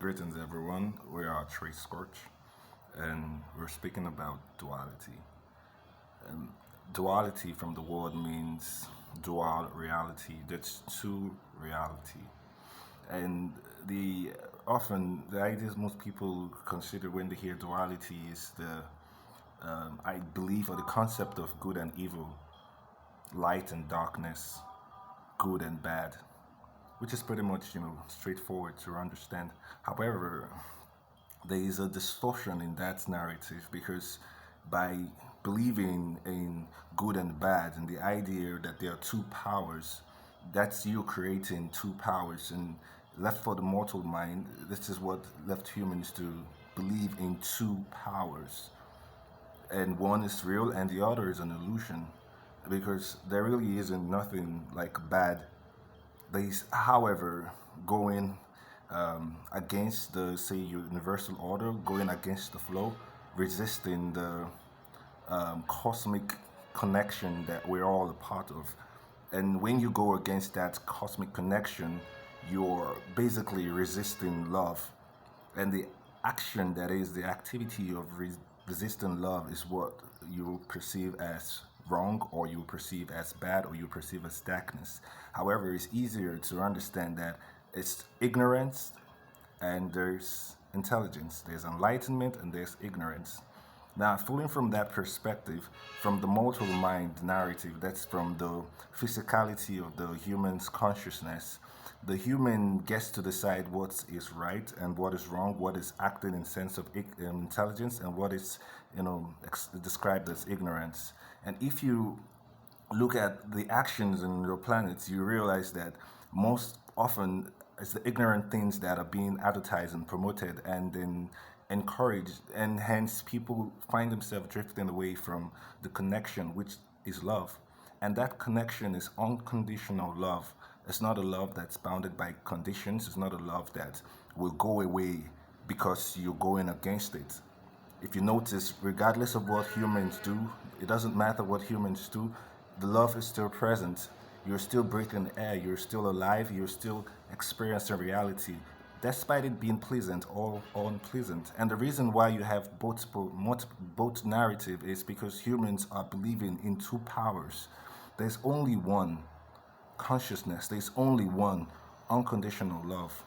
Greetings, everyone. We are Scorch, and we're speaking about duality. Duality from the word means dual reality. That's two reality, and the often the ideas most people consider when they hear duality is the I believe or the concept of good and evil, light and darkness, good and bad, which is pretty much straightforward to understand. However, there is a distortion in that narrative because by believing in good and bad and the idea that there are two powers, that's you creating two powers. And left for the mortal mind, this is what left humans to believe in two powers, and one is real and the other is an illusion, because there really isn't nothing like bad. There's, however, going against the, say, universal order, going against the flow, resisting the cosmic connection that we're all a part of. And when you go against that cosmic connection, you're basically resisting love. And the action, that is the activity of resisting love, is what you perceive as wrong, or you perceive as bad, or you perceive as darkness. However, it's easier to understand that it's ignorance and there's intelligence, there's enlightenment and there's ignorance. Now, following from that perspective, from the mortal mind narrative, that's from the physicality of the human's consciousness, the human gets to decide what is right and what is wrong, what is acting in sense of intelligence, and what is, described as ignorance. And if you look at the actions in your planets, you realize that most often it's the ignorant things that are being advertised and promoted and then encouraged, and hence people find themselves drifting away from the connection, which is love. And that connection is unconditional love. It's not a love that's bounded by conditions. It's not a love that will go away because you're going against it. If you notice, regardless of what humans do, it doesn't matter what humans do, the love is still present. You're still breathing air, you're still alive, you're still experiencing reality, despite it being pleasant or unpleasant. And the reason why you have both narrative is because humans are believing in two powers. There's only one consciousness, there's only one unconditional love.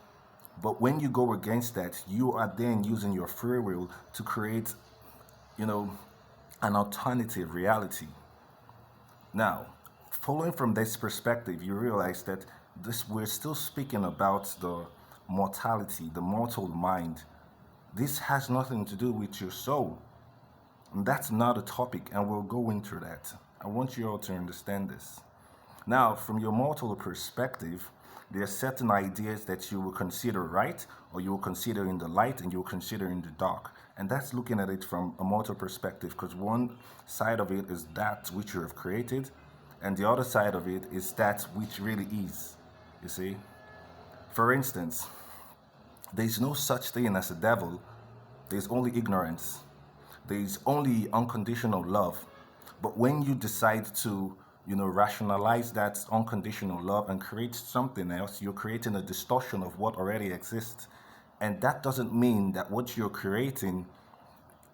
But when you go against that, you are then using your free will to create, you know, an alternative reality. Now, following from this perspective, you realize that we're still speaking about the mortality, the mortal mind. This has nothing to do with your soul. And that's not a topic, and we'll go into that. I want you all to understand this. Now, from your mortal perspective, there are certain ideas that you will consider right, or you will consider in the light, and you will consider in the dark. And that's looking at it from a mortal perspective, because one side of it is that which you have created, and the other side of it is that which really is. You see? For instance, there's no such thing as a devil, there's only ignorance. There's only unconditional love. But when you decide to, rationalize that unconditional love and create something else, you're creating a distortion of what already exists. And that doesn't mean that what you're creating,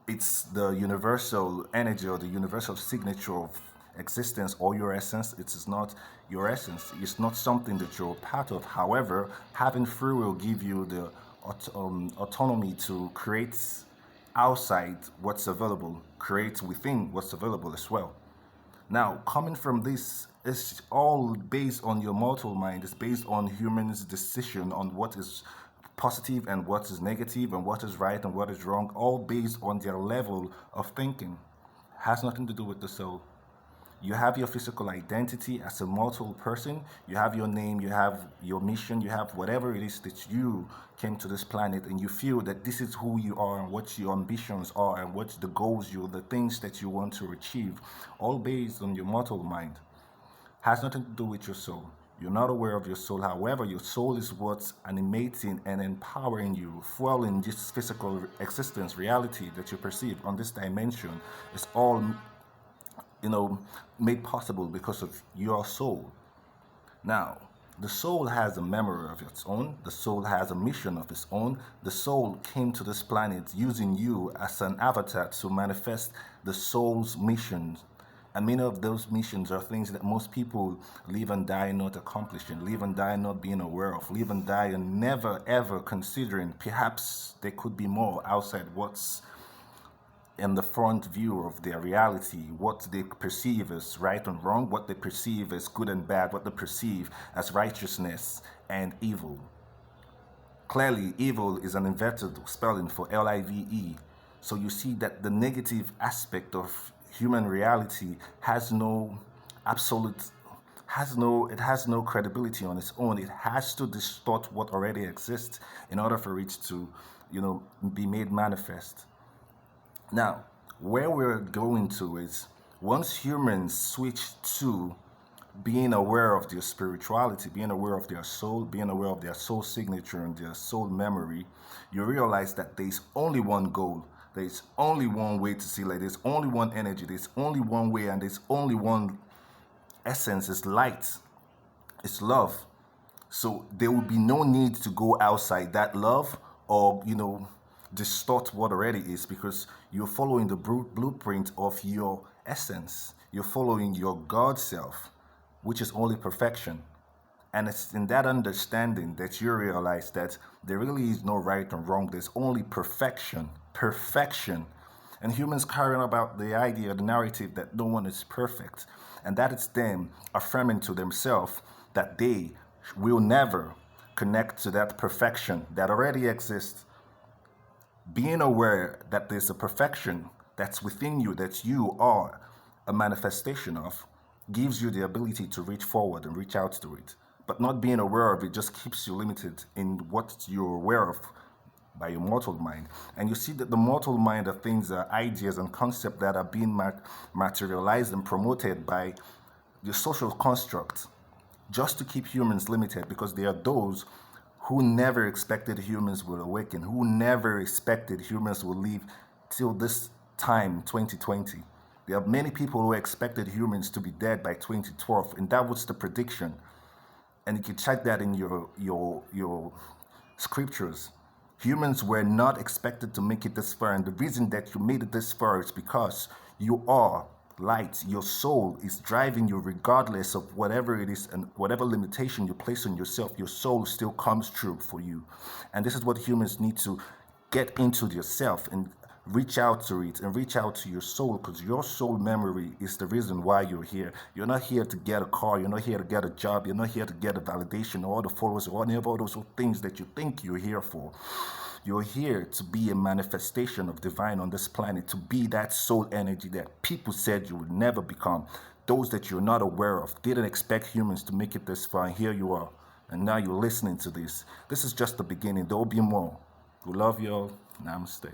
it's the universal energy or the universal signature of existence or your essence. It is not your essence. It's not something that you're a part of. However, having free will give you the autonomy to create outside what's available, create within what's available as well. Now, coming from this, it's all based on your mortal mind. It's based on humans' decision on what is positive and what is negative and what is right and what is wrong, all based on their level of thinking. Has nothing to do with the soul. You have your physical identity as a mortal person. You have your name, you have your mission, you have whatever it is that you came to this planet, and you feel that this is who you are and what your ambitions are and what the goals the things that you want to achieve, all based on your mortal mind. Has nothing to do with your soul. You're not aware of your soul. However, your soul is what's animating and empowering you, fueling this physical existence, reality that you perceive on this dimension. It's all made possible because of your soul. Now, The soul has a memory of its own. The soul has a mission of its own. The soul came to this planet using you as an avatar to manifest the soul's missions. And many of those missions are things that most people live and die not accomplishing, live and die not being aware of, live and die and never ever considering perhaps there could be more outside what's in the front view of their reality, what they perceive as right and wrong, what they perceive as good and bad, what they perceive as righteousness and evil. Clearly, evil is an inverted spelling for Live. So you see that the negative aspect of human reality has no absolute it has no credibility on its own. It has to distort what already exists in order for it to, be made manifest. Now, where we're going to is once humans switch to being aware of their spirituality, being aware of their soul, being aware of their soul signature and their soul memory, you realize that there's only one goal. There's only one way to see light. There's only one energy. There's only one way, and there's only one essence. It's light. It's love. So there will be no need to go outside that love or, distort what already is, because you're following the blueprint of your essence. You're following your God self, which is only perfection. And it's in that understanding that you realize that there really is no right and wrong. There's only perfection. Perfection. And humans carry about the idea, the narrative that no one is perfect. And that is them affirming to themselves that they will never connect to that perfection that already exists. Being aware that there's a perfection that's within you, that you are a manifestation of, gives you the ability to reach forward and reach out to it. But not being aware of it just keeps you limited in what you're aware of by your mortal mind. And you see that the mortal mind are things, ideas and concepts that are being materialized and promoted by the social construct just to keep humans limited, because there are those who never expected humans will awaken, who never expected humans will live till this time, 2020. There are many people who expected humans to be dead by 2012, and that was the prediction. And you can check that in your scriptures. Humans were not expected to make it this far, and the reason that you made it this far is because you are light. Your soul is driving you regardless of whatever it is and whatever limitation you place on yourself. Your soul still comes true for you. And this is what humans need to get into yourself and reach out to it and reach out to your soul, because your soul memory is the reason why you're here. You're not here to get a car. You're not here to get a job. You're not here to get a validation or the followers or any of all those things that you think you're here for. You're here to be a manifestation of divine on this planet, to be that soul energy that people said you would never become. Those that you're not aware of, didn't expect humans to make it this far, and here you are. And now you're listening to this. This is just the beginning. There will be more. We love you all. Namaste.